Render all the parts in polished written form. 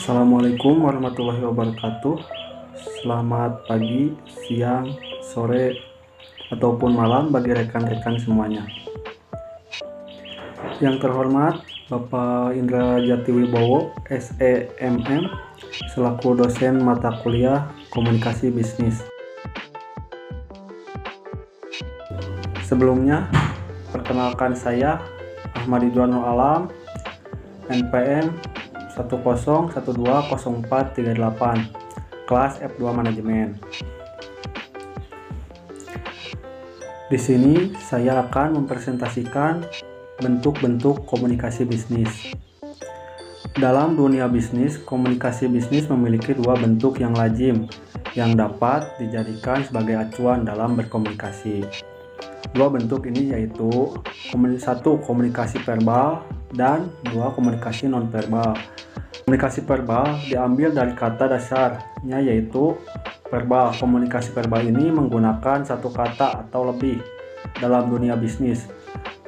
Assalamualaikum warahmatullahi wabarakatuh. Selamat pagi, siang, sore, ataupun malam bagi rekan-rekan semuanya. Yang terhormat Bapak Indra Jatiwibowo, SEMM, selaku dosen mata kuliah Komunikasi Bisnis. Sebelumnya, perkenalkan saya Ahmad Ridwanul Alam, NPM 10120438, kelas F2 Manajemen. Di sini saya akan mempresentasikan bentuk-bentuk komunikasi bisnis. Dalam dunia bisnis, komunikasi bisnis memiliki dua bentuk yang lazim yang dapat dijadikan sebagai acuan dalam berkomunikasi. Dua bentuk ini yaitu satu, komunikasi verbal, dan dua, komunikasi nonverbal. Komunikasi verbal diambil dari kata dasarnya yaitu verbal. Komunikasi verbal ini menggunakan satu kata atau lebih dalam dunia bisnis.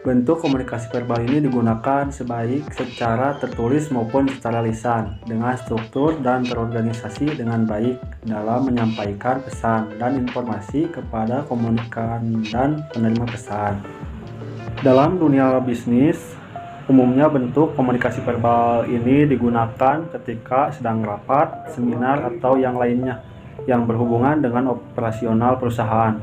Bentuk komunikasi verbal ini digunakan sebaik secara tertulis maupun secara lisan dengan struktur dan terorganisasi dengan baik dalam menyampaikan pesan dan informasi kepada komunikan dan penerima pesan. Dalam dunia bisnis, umumnya bentuk komunikasi verbal ini digunakan ketika sedang rapat, seminar, atau yang lainnya yang berhubungan dengan operasional perusahaan.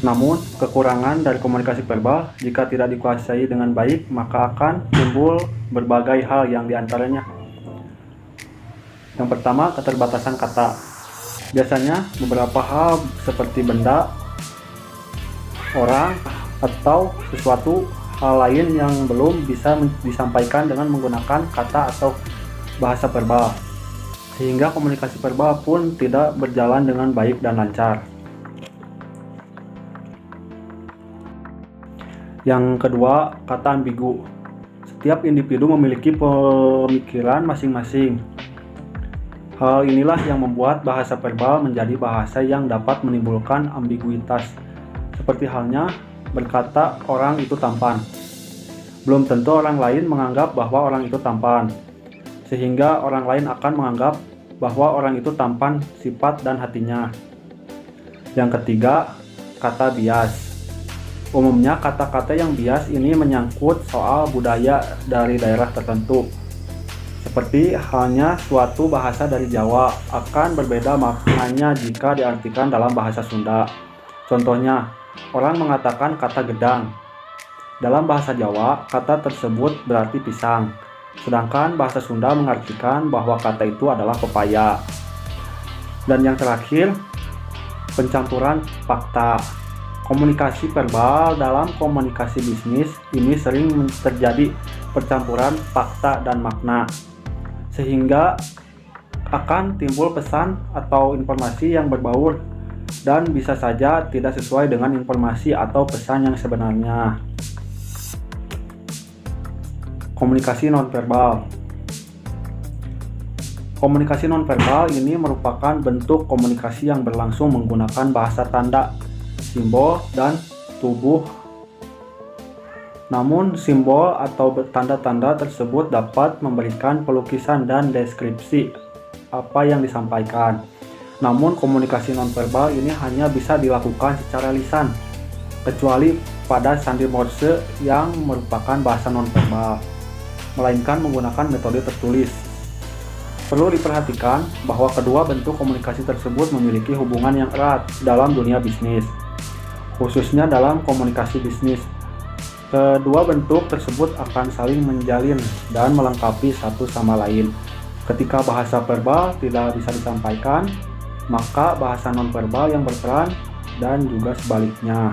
Namun, kekurangan dari komunikasi verbal jika tidak dikuasai dengan baik, maka akan timbul berbagai hal yang diantaranya. Yang pertama, keterbatasan kata. Biasanya, beberapa hal seperti benda, orang, atau sesuatu hal lain yang belum bisa disampaikan dengan menggunakan kata atau bahasa verbal, sehingga komunikasi verbal pun tidak berjalan dengan baik dan lancar. Yang kedua, kata ambigu. Setiap individu memiliki pemikiran masing-masing. Hal inilah yang membuat bahasa verbal menjadi bahasa yang dapat menimbulkan ambiguitas. Seperti halnya berkata orang itu tampan. Belum tentu orang lain menganggap bahwa orang itu tampan, sehingga orang lain akan menganggap bahwa orang itu tampan sifat dan hatinya. Yang ketiga, kata bias. Umumnya kata-kata yang bias ini menyangkut soal budaya dari daerah tertentu. Seperti halnya suatu bahasa dari Jawa akan berbeda maknanya jika diartikan dalam bahasa Sunda. Contohnya, orang mengatakan kata gedang. Dalam bahasa Jawa, kata tersebut berarti pisang. Sedangkan bahasa Sunda mengartikan bahwa kata itu adalah pepaya. Dan yang terakhir, pencampuran fakta. Komunikasi verbal dalam komunikasi bisnis ini sering terjadi percampuran fakta dan makna, sehingga akan timbul pesan atau informasi yang berbaur dan bisa saja tidak sesuai dengan informasi atau pesan yang sebenarnya. Komunikasi nonverbal. Komunikasi nonverbal ini merupakan bentuk komunikasi yang berlangsung menggunakan bahasa tanda, simbol, dan tubuh. Namun, simbol atau tanda-tanda tersebut dapat memberikan pelukisan dan deskripsi apa yang disampaikan. Namun, komunikasi nonverbal ini hanya bisa dilakukan secara lisan, kecuali pada sandi Morse yang merupakan bahasa nonverbal, melainkan menggunakan metode tertulis. Perlu diperhatikan bahwa kedua bentuk komunikasi tersebut memiliki hubungan yang erat dalam dunia bisnis, khususnya dalam komunikasi bisnis. Kedua bentuk tersebut akan saling menjalin dan melengkapi satu sama lain. Ketika bahasa verbal tidak bisa disampaikan, maka bahasa nonverbal yang berperan dan juga sebaliknya.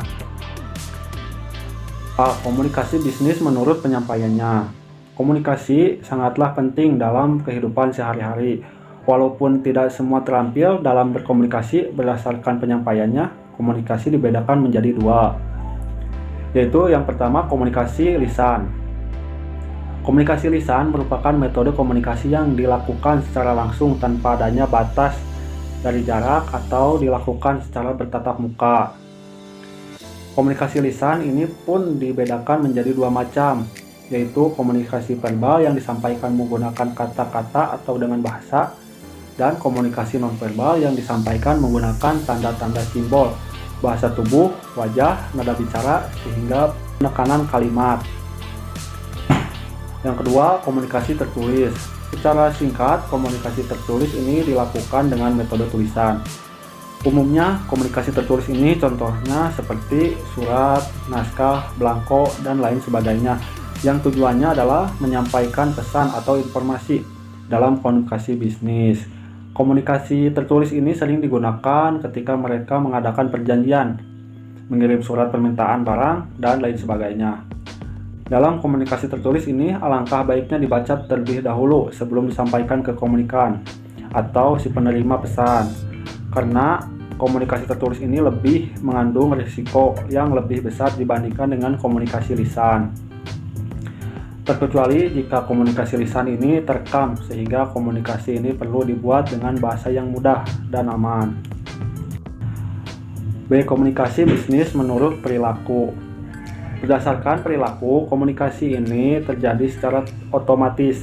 Komunikasi bisnis menurut penyampaiannya. Komunikasi sangatlah penting dalam kehidupan sehari-hari. Walaupun tidak semua terampil dalam berkomunikasi berdasarkan penyampaiannya, komunikasi dibedakan menjadi dua, yaitu yang pertama komunikasi lisan. Komunikasi lisan merupakan metode komunikasi yang dilakukan secara langsung tanpa adanya batas dari jarak atau dilakukan secara bertatap muka. Komunikasi lisan ini pun dibedakan menjadi dua macam, yaitu komunikasi verbal yang disampaikan menggunakan kata-kata atau dengan bahasa, dan komunikasi nonverbal yang disampaikan menggunakan tanda-tanda simbol, bahasa tubuh, wajah, nada bicara, sehingga penekanan kalimat. Yang kedua, komunikasi tertulis. Secara singkat, komunikasi tertulis ini dilakukan dengan metode tulisan. Umumnya, komunikasi tertulis ini contohnya seperti surat, naskah, belangko, dan lain sebagainya, yang tujuannya adalah menyampaikan pesan atau informasi dalam komunikasi bisnis. Komunikasi tertulis ini sering digunakan ketika mereka mengadakan perjanjian, mengirim surat permintaan barang, dan lain sebagainya. Dalam komunikasi tertulis ini, alangkah baiknya dibaca terlebih dahulu sebelum disampaikan ke komunikan atau si penerima pesan, karena komunikasi tertulis ini lebih mengandung risiko yang lebih besar dibandingkan dengan komunikasi lisan. Terkecuali jika komunikasi lisan ini terekam, sehingga komunikasi ini perlu dibuat dengan bahasa yang mudah dan aman. B. Komunikasi bisnis menurut perilaku. Berdasarkan perilaku, komunikasi ini terjadi secara otomatis,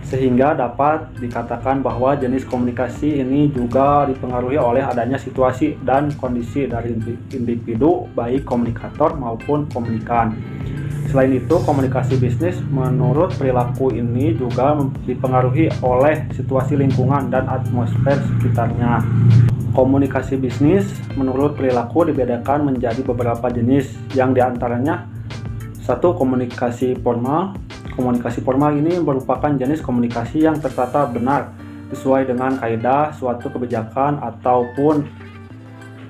sehingga dapat dikatakan bahwa jenis komunikasi ini juga dipengaruhi oleh adanya situasi dan kondisi dari individu, baik komunikator maupun komunikan. Selain itu, komunikasi bisnis menurut perilaku ini juga dipengaruhi oleh situasi lingkungan dan atmosfer sekitarnya. Komunikasi bisnis menurut perilaku dibedakan menjadi beberapa jenis, yang diantaranya: 1. Komunikasi formal. Komunikasi formal ini merupakan jenis komunikasi yang tertata benar sesuai dengan kaidah suatu kebijakan ataupun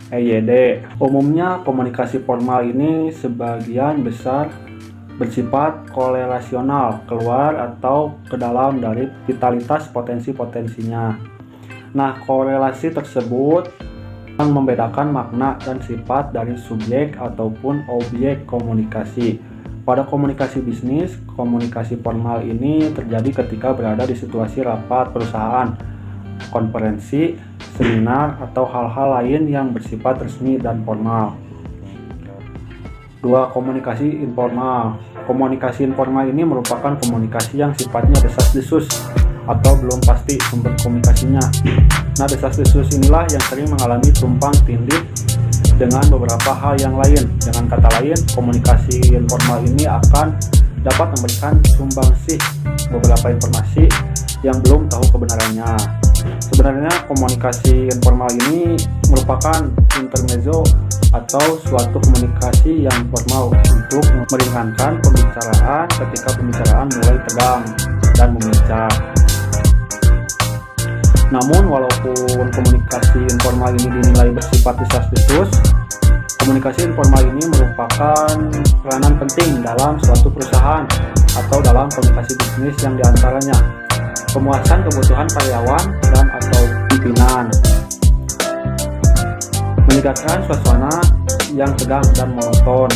EYD. Umumnya komunikasi formal ini sebagian besar bersifat korelasional, keluar atau ke dalam dari vitalitas potensi-potensinya. Nah, korelasi tersebut yang membedakan makna dan sifat dari subjek ataupun objek komunikasi. Pada komunikasi bisnis, komunikasi formal ini terjadi ketika berada di situasi rapat perusahaan, konferensi, seminar, atau hal-hal lain yang bersifat resmi dan formal. 2. Komunikasi informal. Komunikasi informal ini merupakan komunikasi yang sifatnya desas-desus atau belum pasti sumber komunikasinya. Nah, desas-desus inilah yang sering mengalami tumpang tindih dengan beberapa hal yang lain. Dengan kata lain, komunikasi informal ini akan dapat memberikan sumbangsih beberapa informasi yang belum tahu kebenarannya. Sebenarnya komunikasi informal ini merupakan intermezzo atau suatu komunikasi yang formal untuk meringankan pembicaraan ketika pembicaraan mulai tegang dan memuncak. Namun, walaupun komunikasi informal ini dinilai bersifat desas-desus, komunikasi informal ini merupakan peranan penting dalam suatu perusahaan atau dalam komunikasi bisnis, yang diantaranya pemuasan kebutuhan karyawan dan atau pimpinan, meningkatkan suasana yang tegang dan monoton,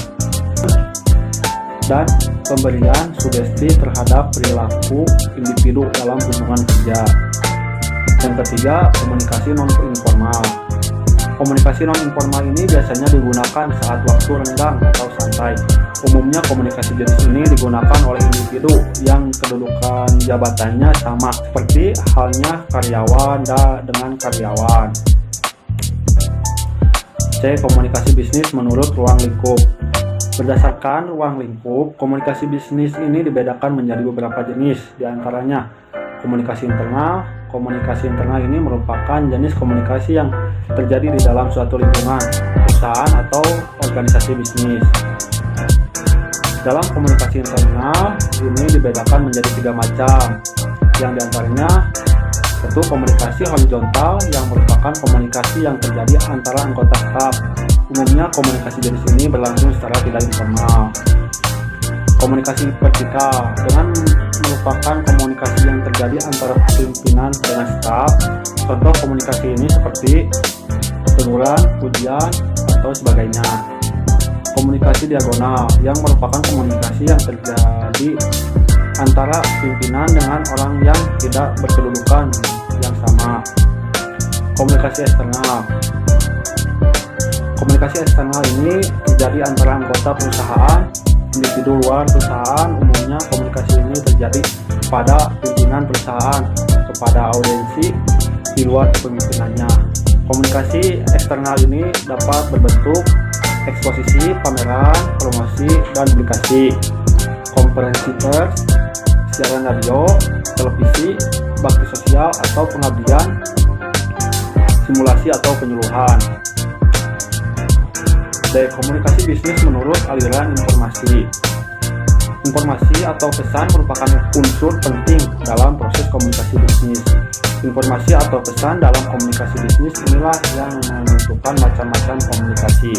dan pemberian sugesti terhadap perilaku individu dalam hubungan kerja. Yang ketiga, komunikasi non-informal. Komunikasi non-informal ini biasanya digunakan saat waktu renggang atau santai. Umumnya komunikasi jenis ini digunakan oleh individu yang kedudukan jabatannya sama, seperti halnya karyawan dengan karyawan. C. Komunikasi bisnis menurut ruang lingkup. Berdasarkan ruang lingkup, komunikasi bisnis ini dibedakan menjadi beberapa jenis, diantaranya komunikasi internal. Komunikasi internal ini merupakan jenis komunikasi yang terjadi di dalam suatu lingkungan, perusahaan, atau organisasi bisnis. Dalam komunikasi internal ini dibedakan menjadi 3 macam, yang diantaranya: 1. Komunikasi horizontal, yang merupakan komunikasi yang terjadi antara anggota staf. Umumnya komunikasi jenis ini berlangsung secara tidak informal. Komunikasi vertikal, dengan merupakan komunikasi yang terjadi antara pimpinan dengan staf. Contoh komunikasi ini seperti teguran, pujian, atau sebagainya. Komunikasi diagonal, yang merupakan komunikasi yang terjadi antara pimpinan dengan orang yang tidak berkedudukan yang sama. Komunikasi eksternal. Komunikasi eksternal ini terjadi antara anggota perusahaan, individu luar perusahaan, umumnya komunikasi ini terjadi pada pimpinan perusahaan kepada audiensi di luar kepemimpinannya. Komunikasi eksternal ini dapat berbentuk eksposisi, pameran, promosi, dan publikasi, konferensi pers, siaran radio, televisi, bakti sosial atau pengabdian, simulasi atau penyuluhan. Komunikasi bisnis menurut aliran informasi. Informasi atau pesan merupakan unsur penting dalam proses komunikasi bisnis. Informasi atau pesan dalam komunikasi bisnis inilah yang menentukan macam-macam komunikasi.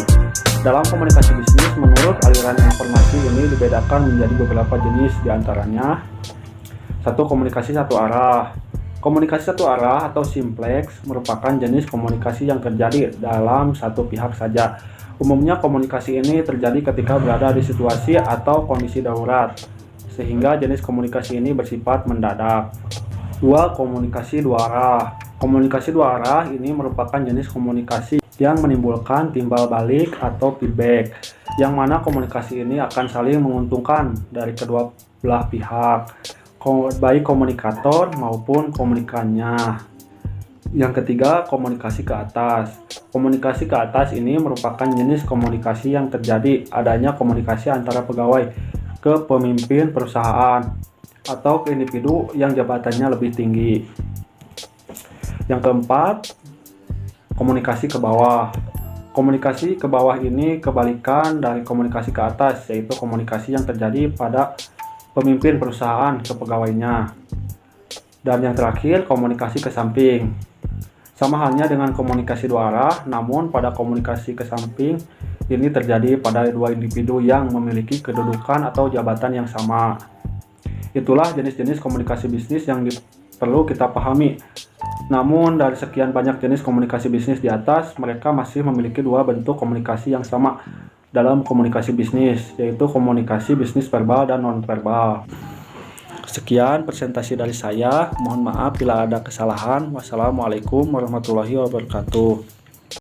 Dalam komunikasi bisnis, menurut aliran informasi ini dibedakan menjadi beberapa jenis, diantaranya: 1. Komunikasi satu arah. Komunikasi satu arah atau simplex merupakan jenis komunikasi yang terjadi dalam satu pihak saja. Umumnya komunikasi ini terjadi ketika berada di situasi atau kondisi darurat, sehingga jenis komunikasi ini bersifat mendadak. 2. Komunikasi dua arah. Komunikasi dua arah ini merupakan jenis komunikasi yang menimbulkan timbal balik atau feedback, yang mana komunikasi ini akan saling menguntungkan dari kedua belah pihak, baik komunikator maupun komunikannya. Yang ketiga, komunikasi ke atas. Komunikasi ke atas ini merupakan jenis komunikasi yang terjadi adanya komunikasi antara pegawai ke pemimpin perusahaan atau ke individu yang jabatannya lebih tinggi. Yang keempat, komunikasi ke bawah. Komunikasi ke bawah ini kebalikan dari komunikasi ke atas, yaitu komunikasi yang terjadi pada pemimpin perusahaan ke pegawainya. Dan yang terakhir, komunikasi ke samping. Sama halnya dengan komunikasi dua arah, namun pada komunikasi ke samping ini terjadi pada dua individu yang memiliki kedudukan atau jabatan yang sama. Itulah jenis-jenis komunikasi bisnis yang perlu kita pahami. Namun dari sekian banyak jenis komunikasi bisnis di atas, mereka masih memiliki dua bentuk komunikasi yang sama dalam komunikasi bisnis, yaitu komunikasi bisnis verbal dan non-verbal. Sekian presentasi dari saya, mohon maaf bila ada kesalahan. Wassalamualaikum warahmatullahi wabarakatuh.